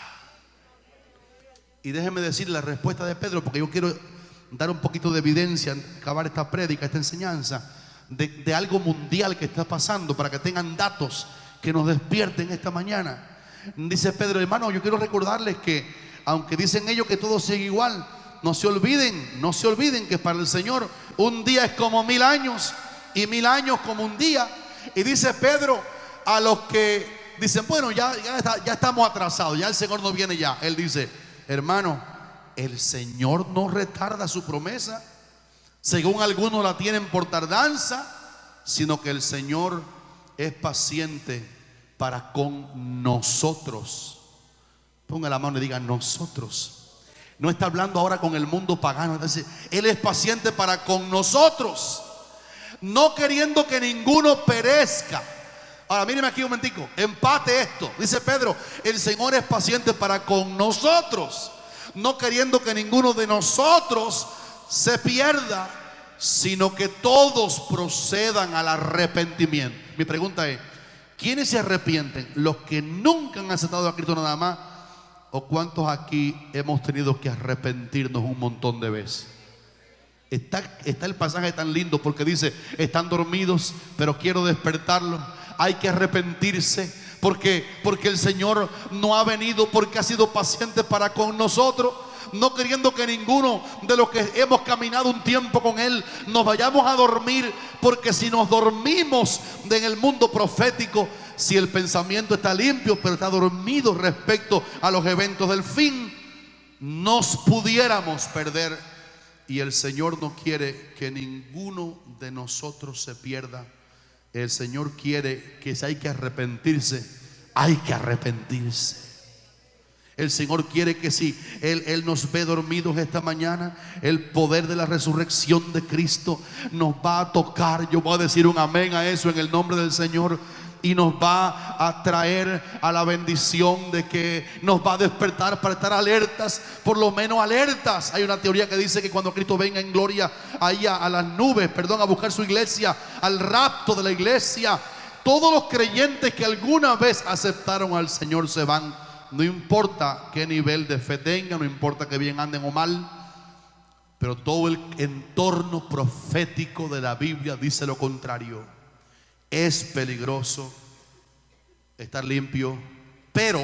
Y déjenme decir la respuesta de Pedro, porque yo quiero dar un poquito de evidencia, acabar esta prédica, esta enseñanza de algo mundial que está pasando, para que tengan datos que nos despierten esta mañana. Dice Pedro: hermano, yo quiero recordarles que aunque dicen ellos que todo sigue igual, no se olviden que para el Señor un día es como 1000 años y 1000 años como un día. Y dice Pedro a los que dicen: bueno, ya estamos atrasados, ya el Señor no viene ya. Él dice: hermano, el Señor no retarda su promesa, según algunos la tienen por tardanza, sino que el Señor es paciente para con nosotros. Ponga la mano y diga nosotros. No está hablando ahora con el mundo pagano. Entonces, Él es paciente para con nosotros, no queriendo que ninguno perezca. Ahora míreme aquí un momentico, empate esto. Dice Pedro, el Señor es paciente para con nosotros, no queriendo que ninguno de nosotros se pierda, sino que todos procedan al arrepentimiento. Mi pregunta es, ¿quiénes se arrepienten? ¿Los que nunca han aceptado a Cristo nada más? ¿O cuántos aquí hemos tenido que arrepentirnos un montón de veces? Está el pasaje tan lindo porque dice, están dormidos, pero quiero despertarlos. Hay que arrepentirse porque el Señor no ha venido, porque ha sido paciente para con nosotros, no queriendo que ninguno de los que hemos caminado un tiempo con Él nos vayamos a dormir, porque si nos dormimos en el mundo profético, si el pensamiento está limpio pero está dormido respecto a los eventos del fin, nos pudiéramos perder. Y el Señor no quiere que ninguno de nosotros se pierda. El Señor quiere que si hay que arrepentirse, hay que arrepentirse. El Señor quiere que si Él nos ve dormidos esta mañana, el poder de la resurrección de Cristo nos va a tocar. Yo voy a decir un amén a eso en el nombre del Señor. Y nos va a traer a la bendición de que nos va a despertar para estar alertas, por lo menos alertas. Hay una teoría que dice que cuando Cristo venga en gloria ahí a las nubes, a buscar su iglesia, al rapto de la iglesia, todos los creyentes que alguna vez aceptaron al Señor se van. No importa qué nivel de fe tengan, no importa que bien anden o mal, pero todo el entorno profético de la Biblia dice lo contrario. Es peligroso estar limpio, pero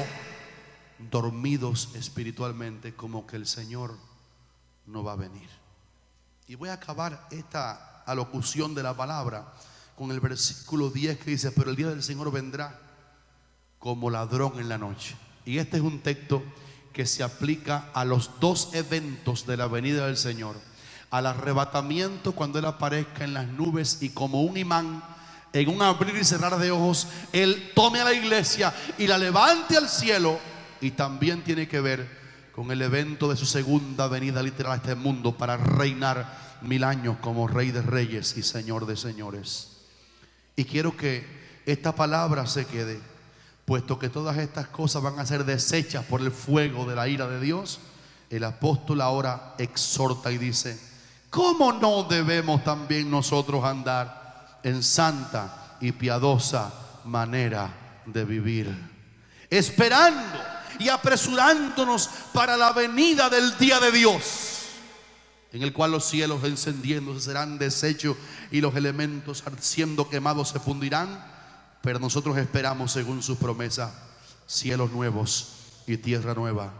dormidos espiritualmente, como que el Señor no va a venir. Y voy a acabar esta alocución de la palabra con el versículo 10 que dice, pero el día del Señor vendrá como ladrón en la noche. Y este es un texto que se aplica a los dos eventos de la venida del Señor: al arrebatamiento, cuando Él aparezca en las nubes y como un imán, en un abrir y cerrar de ojos, Él tome a la iglesia y la levante al cielo. Y también tiene que ver con el evento de su segunda venida literal a este mundo, para reinar 1000 años como Rey de Reyes y Señor de Señores. Y quiero que esta palabra se quede, puesto que todas estas cosas van a ser deshechas por el fuego de la ira de Dios. El apóstol ahora exhorta y dice, ¿cómo no debemos también nosotros andar en santa y piadosa manera de vivir, esperando y apresurándonos para la venida del día de Dios, en el cual los cielos encendiéndose serán deshechos y los elementos siendo quemados se fundirán? Pero nosotros esperamos, según su promesa, cielos nuevos y tierra nueva,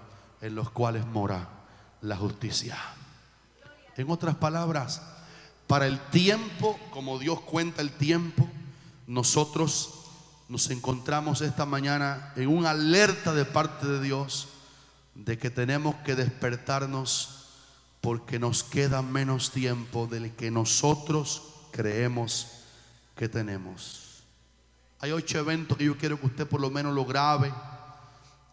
en los cuales mora la justicia. En otras palabras, para el tiempo, como Dios cuenta el tiempo, nosotros nos encontramos esta mañana en una alerta de parte de Dios de que tenemos que despertarnos, porque nos queda menos tiempo del que nosotros creemos que tenemos. Hay 8 eventos que yo quiero que usted por lo menos lo grabe,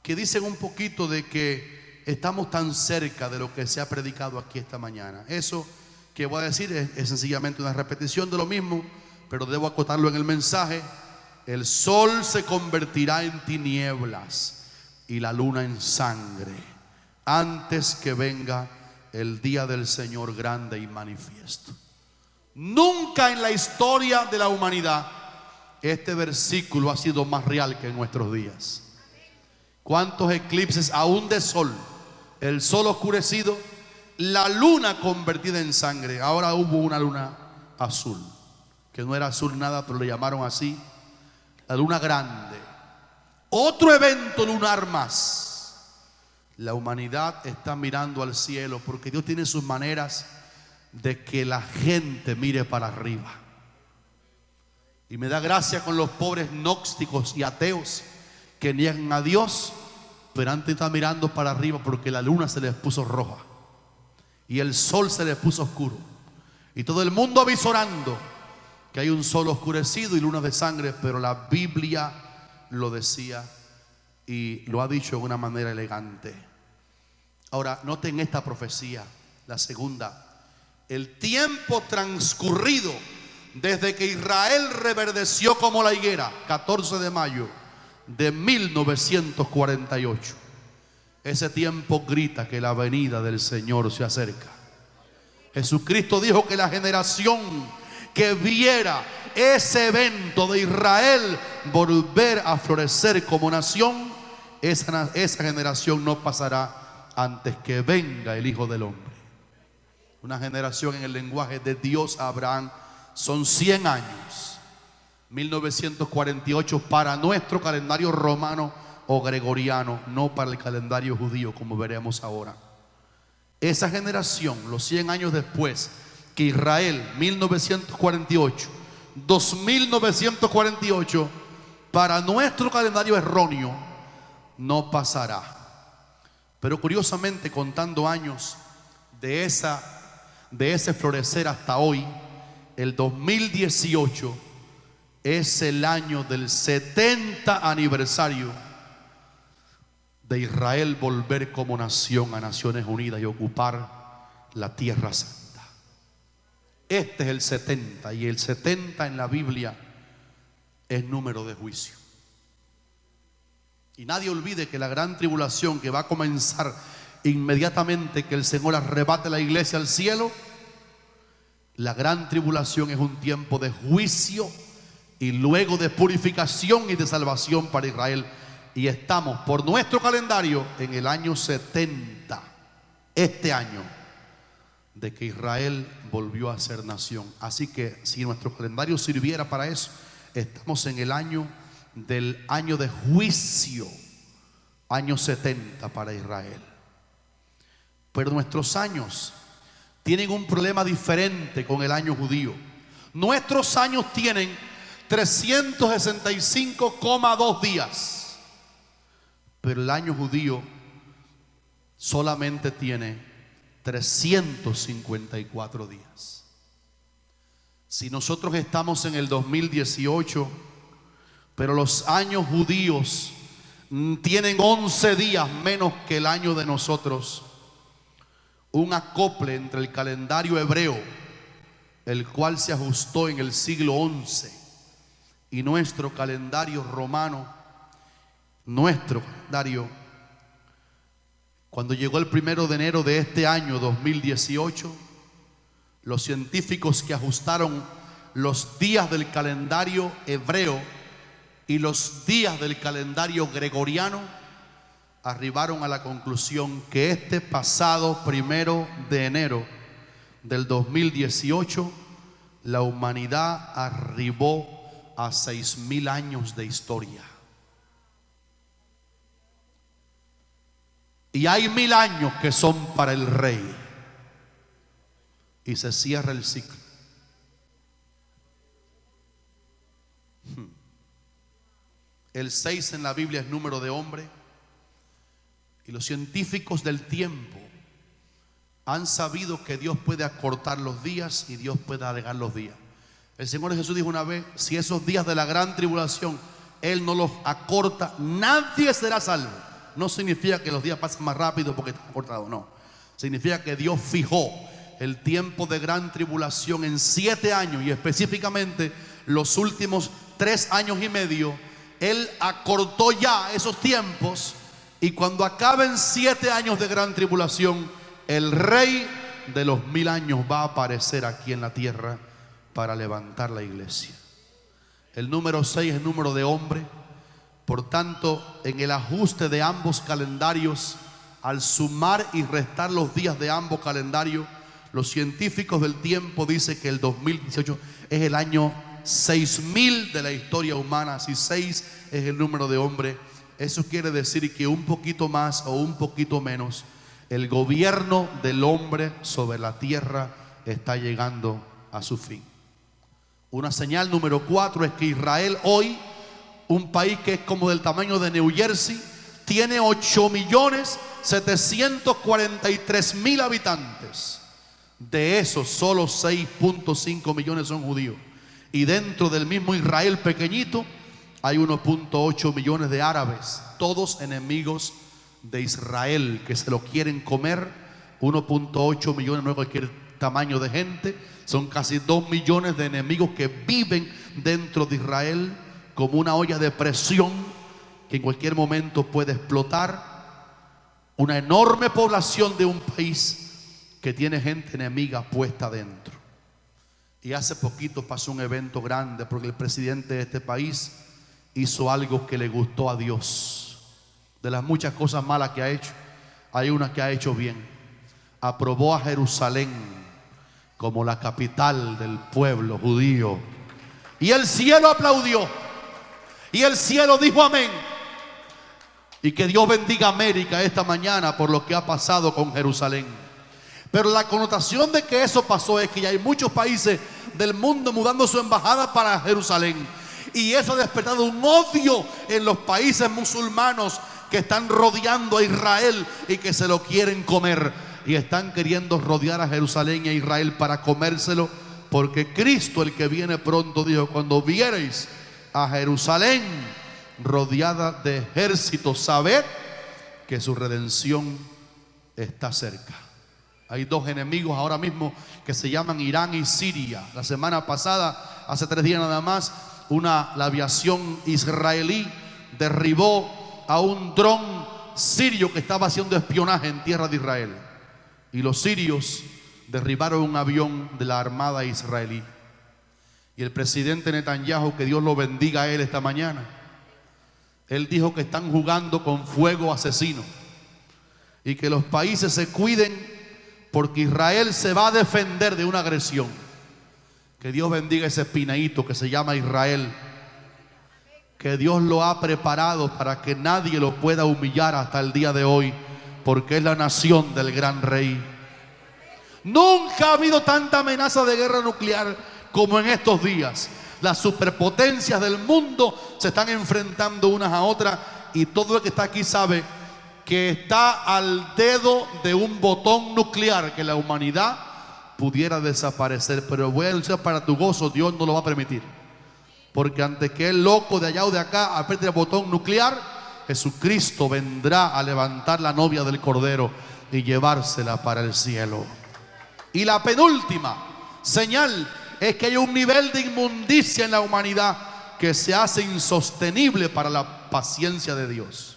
que dicen un poquito de que estamos tan cerca de lo que se ha predicado aquí esta mañana. Eso que voy a decir es sencillamente una repetición de lo mismo, pero debo acotarlo en el mensaje. El sol se convertirá en tinieblas y la luna en sangre, antes que venga el día del Señor grande y manifiesto. Nunca en la historia de la humanidad este versículo ha sido más real que en nuestros días. ¿Cuántos eclipses aún de sol? El sol oscurecido, la luna convertida en sangre. Ahora hubo una luna azul, que no era azul nada, pero le llamaron así, la luna grande. Otro evento lunar más. La humanidad está mirando al cielo, porque Dios tiene sus maneras de que la gente mire para arriba. Y me da gracia con los pobres gnósticos y ateos que niegan a Dios, pero antes están mirando para arriba porque la luna se les puso roja y el sol se les puso oscuro, y todo el mundo avisorando que hay un sol oscurecido y luna de sangre. Pero la Biblia lo decía y lo ha dicho de una manera elegante. Ahora, noten esta profecía, la segunda. El tiempo transcurrido desde que Israel reverdeció como la higuera, 14 de mayo de 1948. Ese tiempo grita que la venida del Señor se acerca. Jesucristo dijo que la generación que viera ese evento de Israel volver a florecer como nación, esa generación no pasará antes que venga el Hijo del Hombre. Una generación en el lenguaje de Dios a Abraham son 100 años. 1948 para nuestro calendario romano o gregoriano, no para el calendario judío, como veremos ahora. Esa generación, los 100 años después que Israel, 1948, 2948, para nuestro calendario erróneo, no pasará. Pero curiosamente, contando años de ese florecer hasta hoy, el 2018 es el año del 70 aniversario de Israel volver como nación a Naciones Unidas y ocupar la Tierra Santa. Este es el 70, y el 70 en la Biblia es número de juicio. Y nadie olvide que la gran tribulación que va a comenzar inmediatamente que el Señor arrebate la iglesia al cielo, la gran tribulación es un tiempo de juicio y luego de purificación y de salvación para Israel. Y estamos por nuestro calendario en el año 70, este año, de que Israel volvió a ser nación. Así que si nuestro calendario sirviera para eso, estamos en el año del año de juicio, año 70 para Israel. Pero nuestros años tienen un problema diferente con el año judío. Nuestros años tienen 365,2 días, pero el año judío solamente tiene 354 días. Si nosotros estamos en el 2018, pero los años judíos tienen 11 días menos que el año de nosotros, un acople entre el calendario hebreo, el cual se ajustó en el siglo XI, y nuestro calendario romano, nuestro calendario, cuando llegó el 1 de enero de este año 2018, los científicos que ajustaron los días del calendario hebreo y los días del calendario gregoriano arribaron a la conclusión que este pasado 1 de enero del 2018 la humanidad arribó a 6,000 años de historia. Y hay 1,000 años que son para el rey. Y se cierra el ciclo. El 6 en la Biblia es número de hombre. Y los científicos del tiempo han sabido que Dios puede acortar los días y Dios puede alargar los días. El Señor Jesús dijo una vez: si esos días de la gran tribulación Él no los acorta, nadie será salvo. No significa que los días pasen más rápido porque están acortados, no. Significa que Dios fijó el tiempo de gran tribulación en 7 años, y específicamente los últimos 3 años y medio Él acortó ya esos tiempos. Y cuando acaben 7 años de gran tribulación, el rey de los 1,000 años va a aparecer aquí en la tierra para levantar la iglesia. El número 6 es número de hombre. Por tanto, en el ajuste de ambos calendarios, al sumar y restar los días de ambos calendarios, los científicos del tiempo dicen que el 2018 es el año 6,000 de la historia humana. Si 6 es el número de hombre, eso quiere decir que un poquito más o un poquito menos, el gobierno del hombre sobre la tierra está llegando a su fin. Una señal número 4 es que Israel hoy, un país que es como del tamaño de New Jersey, tiene 8.743.000 habitantes. De esos, solo 6.5 millones son judíos. Y dentro del mismo Israel pequeñito, hay 1.8 millones de árabes, todos enemigos de Israel, que se lo quieren comer. 1.8 millones, no es cualquier tamaño de gente, son casi 2 millones de enemigos que viven dentro de Israel como una olla de presión que en cualquier momento puede explotar. Una enorme población de un país que tiene gente enemiga puesta dentro. Y hace poquito pasó un evento grande porque el presidente de este país hizo algo que le gustó a Dios. De las muchas cosas malas que ha hecho, hay una que ha hecho bien. Aprobó a Jerusalén como la capital del pueblo judío. Y el cielo aplaudió. Y el cielo dijo amén. Y que Dios bendiga a América esta mañana por lo que ha pasado con Jerusalén. Pero la connotación de que eso pasó es que ya hay muchos países del mundo mudando su embajada para Jerusalén. Y eso ha despertado un odio en los países musulmanos que están rodeando a Israel y que se lo quieren comer. Y están queriendo rodear a Jerusalén y a Israel para comérselo. Porque Cristo, el que viene pronto, dijo: cuando viereis a Jerusalén rodeada de ejércitos, sabed que su redención está cerca. Hay dos enemigos ahora mismo que se llaman Irán y Siria. La semana pasada, hace 3 días nada más, la aviación israelí derribó a un dron sirio que estaba haciendo espionaje en tierra de Israel. Y los sirios derribaron un avión de la armada israelí. Y el presidente Netanyahu, que Dios lo bendiga a él esta mañana, él dijo que están jugando con fuego asesino y que los países se cuiden porque Israel se va a defender de una agresión. Que Dios bendiga ese espinaíto que se llama Israel, que Dios lo ha preparado para que nadie lo pueda humillar hasta el día de hoy, porque es la nación del gran rey. Nunca ha habido tanta amenaza de guerra nuclear como en estos días. Las superpotencias del mundo se están enfrentando unas a otras y todo el que está aquí sabe que está al dedo de un botón nuclear que la humanidad pudiera desaparecer. Pero voy a decir, para tu gozo, Dios no lo va a permitir, porque antes que el loco de allá o de acá apriete el botón nuclear, Jesucristo vendrá a levantar la novia del Cordero y llevársela para el cielo. Y la penúltima señal es que hay un nivel de inmundicia en la humanidad que se hace insostenible para la paciencia de Dios.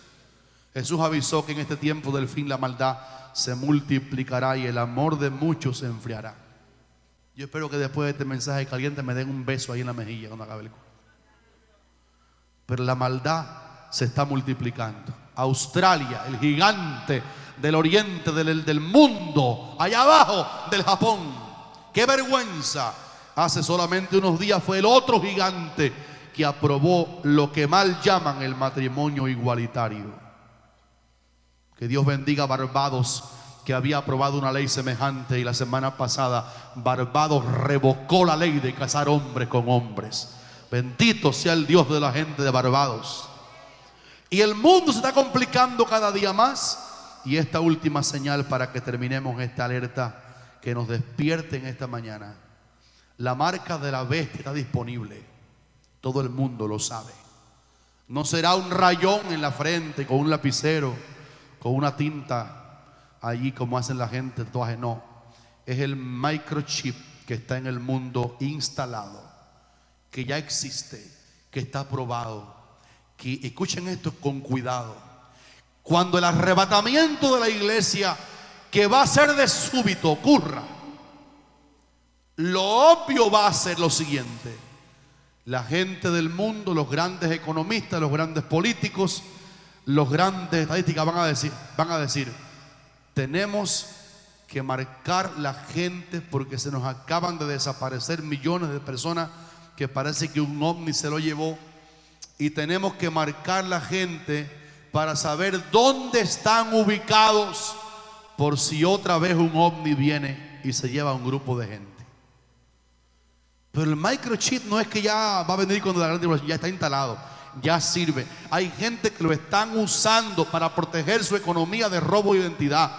Jesús avisó que en este tiempo del fin la maldad se multiplicará y el amor de muchos se enfriará. Yo espero que después de este mensaje caliente me den un beso ahí en la mejilla cuando acabe el culto. Pero la maldad se está multiplicando. Australia, el gigante del oriente del mundo, allá abajo del Japón. ¡Qué vergüenza! Hace solamente unos días fue el otro gigante que aprobó lo que mal llaman el matrimonio igualitario. Que Dios bendiga a Barbados, que había aprobado una ley semejante, y la semana pasada Barbados revocó la ley de casar hombres con hombres. Bendito sea el Dios de la gente de Barbados. Y el mundo se está complicando cada día más. Y esta última señal para que terminemos esta alerta, que nos despierte en esta mañana: la marca de la bestia está disponible. Todo el mundo lo sabe. No será un rayón en la frente con un lapicero, con una tinta allí como hacen la gente, tatuaje. No, es el microchip que está en el mundo instalado, que ya existe, que está aprobado. Que escuchen esto con cuidado. Cuando el arrebatamiento de la iglesia, que va a ser de súbito, ocurra, lo obvio va a ser lo siguiente: la gente del mundo, los grandes economistas, los grandes políticos, los grandes estadísticas van a decir: tenemos que marcar la gente porque se nos acaban de desaparecer millones de personas que parece que un ovni se lo llevó, y tenemos que marcar la gente para saber dónde están ubicados por si otra vez un ovni viene y se lleva a un grupo de gente. Pero el microchip no es que ya va a venir cuando la gran tribulación, ya está instalado, ya sirve. Hay gente que lo están usando para proteger su economía de robo de identidad.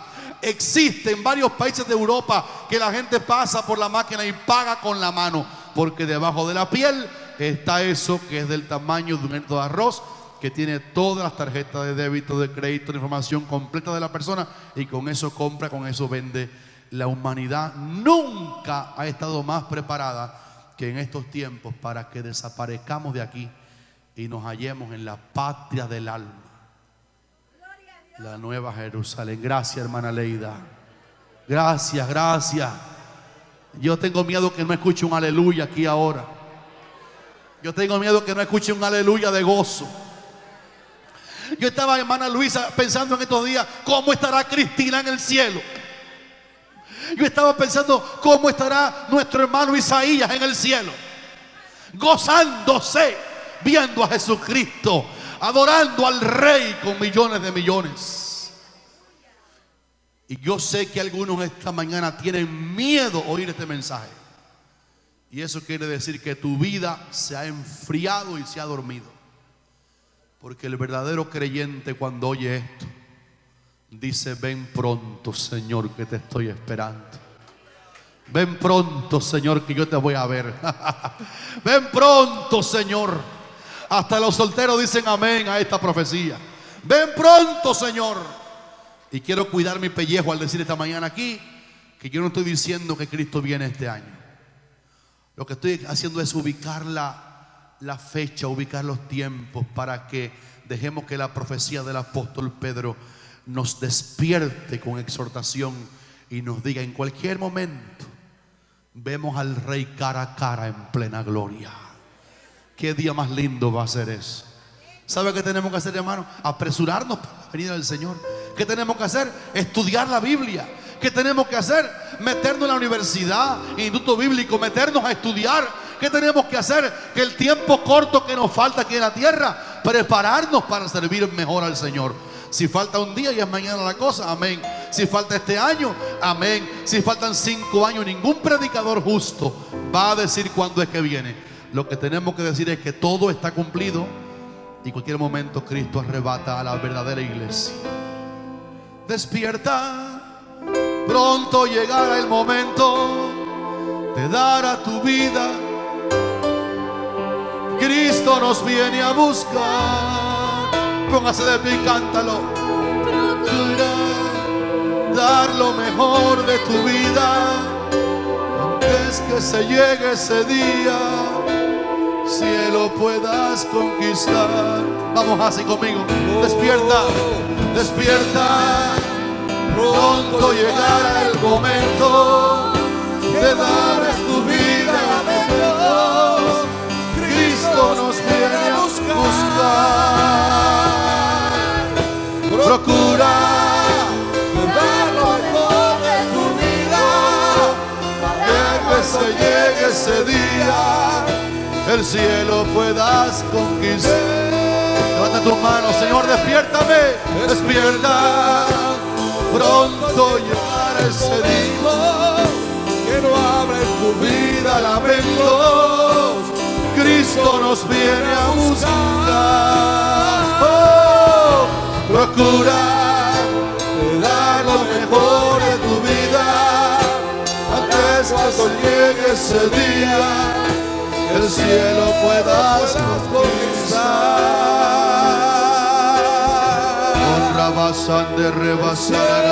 Existe en varios países de Europa que la gente pasa por la máquina y paga con la mano, porque debajo de la piel está eso que es del tamaño de un grano de arroz, que tiene todas las tarjetas de débito, de crédito, la información completa de la persona, y con eso compra, con eso vende. La humanidad nunca ha estado más preparada que en estos tiempos para que desaparezcamos de aquí y nos hallemos en la patria del alma, la Nueva Jerusalén. Gracias, hermana Leida. Gracias, gracias. Yo tengo miedo que no escuche un aleluya aquí ahora. Yo tengo miedo que no escuche un aleluya de gozo. Yo estaba, hermana Luisa, pensando en estos días cómo estará Cristina en el cielo. Yo estaba pensando cómo estará nuestro hermano Isaías en el cielo, gozándose, viendo a Jesucristo, adorando al Rey con millones de millones. Y yo sé que algunos esta mañana tienen miedo a oír este mensaje. Y eso quiere decir que tu vida se ha enfriado y se ha dormido. Porque el verdadero creyente, cuando oye esto, dice: ven pronto, Señor, que te estoy esperando. Ven pronto, Señor, que yo te voy a ver. Ven pronto, Señor. Hasta los solteros dicen amén a esta profecía. Ven pronto, Señor. Y quiero cuidar mi pellejo al decir esta mañana aquí que yo no estoy diciendo que Cristo viene este año. Lo que estoy haciendo es ubicar la fecha, ubicar los tiempos, para que dejemos que la profecía del apóstol Pedro nos despierte con exhortación y nos diga: en cualquier momento vemos al Rey cara a cara en plena gloria. Qué día más lindo va a ser eso. ¿Sabe qué tenemos que hacer, hermano? Apresurarnos para la venida del Señor. ¿Qué tenemos que hacer? Estudiar la Biblia. ¿Qué tenemos que hacer? Meternos en la universidad, instituto bíblico, meternos a estudiar. ¿Qué tenemos que hacer? Que el tiempo corto que nos falta aquí en la tierra, prepararnos para servir mejor al Señor. Si falta un día, ya es mañana la cosa, amén. Si falta este año, amén. Si faltan 5 años, ningún predicador justo va a decir cuándo es que viene. Lo que tenemos que decir es que todo está cumplido y en cualquier momento Cristo arrebata a la verdadera iglesia. Despierta, pronto llegará el momento de dar a tu vida. Cristo nos viene a buscar. Póngase de pie y cántalo. Procura dar lo mejor de tu vida antes que se llegue ese día, cielo puedas conquistar. Vamos así conmigo. Despierta, despierta. Pronto llegará el momento de dar tu vida a Dios. Cristo nos viene a buscar. Procura dar lo mejor de tu vida para que se llegue ese día, el cielo puedas conquistar. Levanta tus manos, Señor, despiértame, despierta. Pronto llegará ese día que no habrá en tu vida lamentos. Cristo nos viene a buscar. Oh, procura dar lo mejor de tu vida antes que llegue ese día, el cielo puedas conquistar. Rabasande rebasar,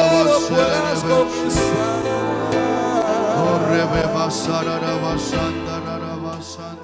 rebasar,